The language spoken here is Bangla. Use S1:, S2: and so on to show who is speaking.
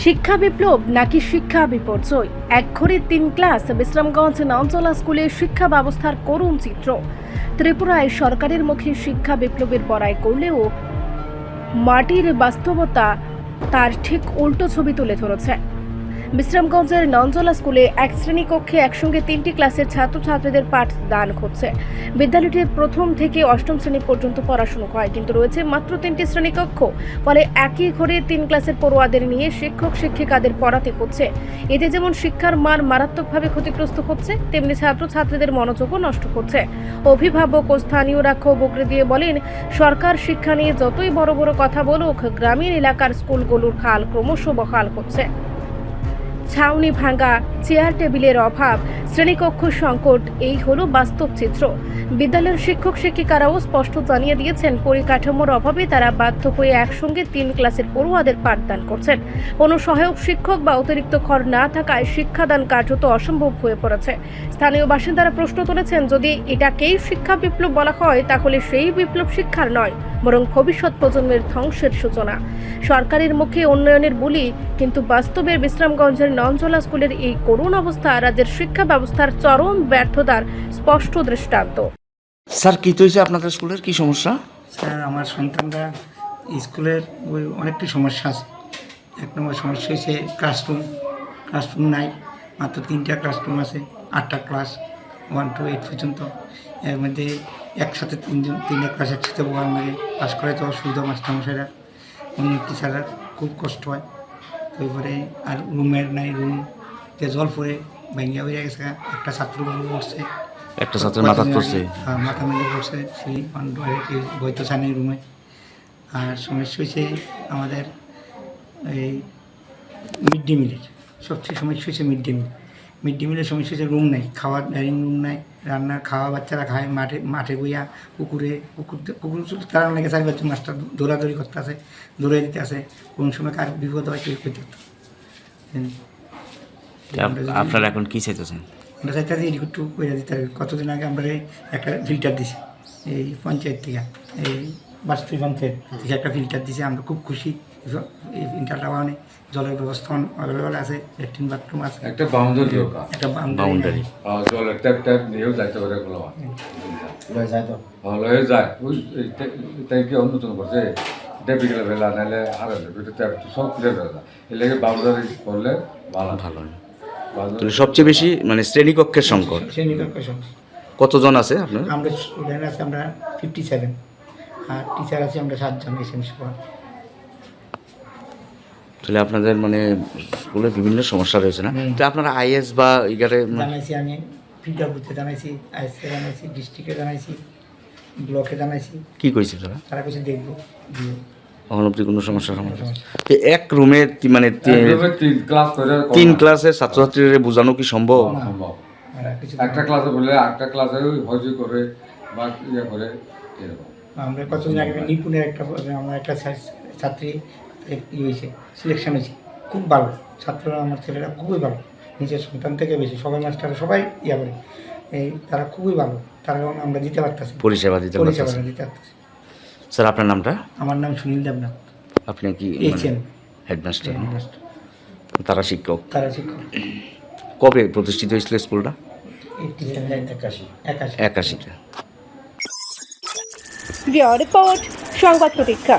S1: শিক্ষা বিপ্লব নাকি শিক্ষা বিপর্যয়? একঘরে ৩ ক্লাস বিশ্রামগঞ্জ নাওজলা স্কুলে শিক্ষা ব্যবস্থার করুণ চিত্র। ত্রিপুরায় সরকারের মুখে শিক্ষা বিপ্লবের বড়াই করলেও মাটির বাস্তবতা তার ঠিক উল্টো ছবি তুলে ধরেছে। বিশ্রামগঞ্জের নাওজলা স্কুলে এক শ্রেণীকক্ষে একসঙ্গে ৩টি ক্লাসের ছাত্রছাত্রীদের পাঠদান হচ্ছে। বিদ্যালয়টির প্রথম থেকে অষ্টম শ্রেণী পর্যন্ত পড়াশোনা হয়, কিন্তু রয়েছে মাত্র 3টি শ্রেণীকক্ষ। ফলে একই ঘরে 3 ক্লাসের পড়ুয়াদের নিয়ে শিক্ষক শিক্ষিকাদের পড়াতে হচ্ছে। এতে যেমন শিক্ষার মান মারাত্মকভাবে ক্ষতিগ্রস্ত হচ্ছে, তেমনি ছাত্রছাত্রীদের মনোযোগও নষ্ট হচ্ছে। অভিভাবক ও স্থানীয়রা ক্ষোভ উগরে দিয়ে বলেন, সরকার শিক্ষা নিয়ে যতই বড় বড় কথা বলুক, গ্রামীণ এলাকার স্কুলগুলোর হাল ক্রমশ বহাল হচ্ছে। ছাউনি ভাঙা, চেয়ার টেবিলের অভাব, শ্রেণীকক্ষ সংকট, এই হলো বাস্তব চিত্র। বিদ্যালয়ের শিক্ষক শিক্ষিকারাও স্পষ্ট জানিয়ে দিয়েছেন, পরিকাঠামোর অভাবে তারা বাধ্য হয়ে একসঙ্গে 3 ক্লাসের পড়ুয়াদের পাঠদান করছেন। কোনো সহায়ক শিক্ষক বা অতিরিক্ত খড় না থাকায় শিক্ষাদান কার্যত অসম্ভব হয়ে পড়েছে। স্থানীয় বাসিন্দারা প্রশ্ন তুলেছেন, যদি এটাকেই শিক্ষা বিপ্লব বলা হয়, তাহলে সেই বিপ্লব শিক্ষার নয়, বরং ভবিষ্যৎ প্রজন্মের ধ্বংসের সূচনা। সরকারের মুখে উন্নয়নের বুলি, কিন্তু বাস্তবের বিশ্রামগঞ্জের নাওজলা স্কুলের এই করুণ অবস্থা রাজ্যের শিক্ষা ব্যবস্থার চরম ব্যর্থতার স্পষ্ট দৃষ্টান্ত।
S2: স্যার, কি হয়েছে আপনাদের স্কুলের, কি সমস্যা?
S3: স্যার, আমার সন্তানরা স্কুলের অনেকটি সমস্যা আছে। 1 নম্বর সমস্যা হয়েছে ক্লাসরুম নাই, মাত্র 3টা ক্লাসরুম আছে, 8টা ক্লাস 1 to 8 পর্যন্ত। এর মধ্যে একসাথে 3টা ক্লাস একসাথে বলার লাগে, পাস করে তো অসুবিধা মাস্টারমশাইরা, অন্য টিচাররা খুব কষ্ট হয়। তারপরে আর রুমের নাই, রুম যে জল পড়ে ভেঙে বেরিয়ে গেছে, একটা ছাত্র পড়ছে,
S2: একটা ছাত্রের মাথা পড়ছে,
S3: মাথা মেলে পড়ছে, সেই বইতে চায় নাই রুমে। আর সমস্যা হয়েছে আমাদের এই মিড ডে মিলের, সবচেয়ে সমস্যা হয়েছে মিড ডে মিলের সমস্যা হচ্ছে রুম নাই, খাওয়ার ডাইনিং রুম নাই, রান্নার খাওয়া বাচ্চারা খায় মাঠে বইয়া, কুকুর তারা অনেকে চার বাচ্চা মাস্টার দৌড়াদৌড়ি করতে আসে, দৌড়ে দিতে আসে, কোন সময় কার বিপদ হয় কেউ করতে হতো।
S2: আপনারা এখন কি চাইতেছেন?
S3: আমরা চাইতেছি এটি একটু করে দিতে হবে। কতদিন আগে আমরা একটা ফিল্টার দিছি এই পঞ্চায়েত থেকে, এই বাস্তু পঞ্চায়েত থেকে একটা ফিল্টার দিছে, আমরা খুব খুশি। এই ফিল্টারটা মানে জলের ব্যবস্থা অ্যাভেলেবেল আছে, ল্যাট্রিন বাথরুম আছে,
S4: একটা বাউন্ডারি
S2: বাউন্ডারি
S4: জলের ট্যাপ নিয়েও যাইতে পারে এগুলো লয়ে যায়। ওই তাই কি উন্নতন করছে, ট্যাপ গেলে ভেলা নাহলে আর ট্যাপ সব ক্লিয়ার হয়ে যায়। এর লেগে বাউন্ডারি করলে ভালো।
S2: তাহলে সবচেয়ে বেশি মানে শ্রেণীকক্ষের সংকট।
S3: শ্রেণীকক্ষের সমস্যা।
S2: কতজন আছে আপনার?
S3: আমরা স্টুডেন্ট আছে আমরা 57, আর টিচার আছে আমরা 7 জন এসএমসি পড়া।
S2: তাহলে আপনাদের মানে স্কুলে বিভিন্ন সমস্যা রয়েছে না? তো আপনারা আইএস বা ইগারে
S3: জানাইছি, আমি পিডব্লিউতে জানাইছি, আইএসকে জানাইছি, ডিস্ট্রিক্টে জানাইছি, ব্লকে জানাইছি।
S2: কি কইছে তারা?
S3: কিছু দেখবো দিয়ে
S2: এখন অব্দি কোনো সমস্যা সমাধান? তো এক রুমে মানে
S4: 3
S2: ক্লাসের ছাত্রছাত্রীদের বোঝানো কি সম্ভব?
S4: একটা ক্লাসে বলে একটা ক্লাসে হজি করে বা ইয়ে করে এরকম।
S3: আমরা কতদিন আগে নিপুণের আমার একটা ছাত্রী হয়েছে, সিলেকশন হয়েছে, খুব ভালো ছাত্ররা, আমার ছেলেরা খুবই ভালো, নিজের সন্তান থেকে বেশি, সবাই মাস্টাররা সবাই করে, এই তারা খুবই ভালো, তারা আমরা দিতে পারতেছি,
S2: পরিষেবা দিতে পারতেছি। স্যার, আপনার নামটা?
S3: আমার নাম সুনীল দেবনাথ।
S2: আপনি কি হেডমাস্টার? তারা শিক্ষক?
S3: তারা শিক্ষক।
S2: কবে প্রতিষ্ঠিত হয়েছিল স্কুলটা?
S3: 81।
S1: রিপোর্ট সংবাদ প্রতীক্ষা।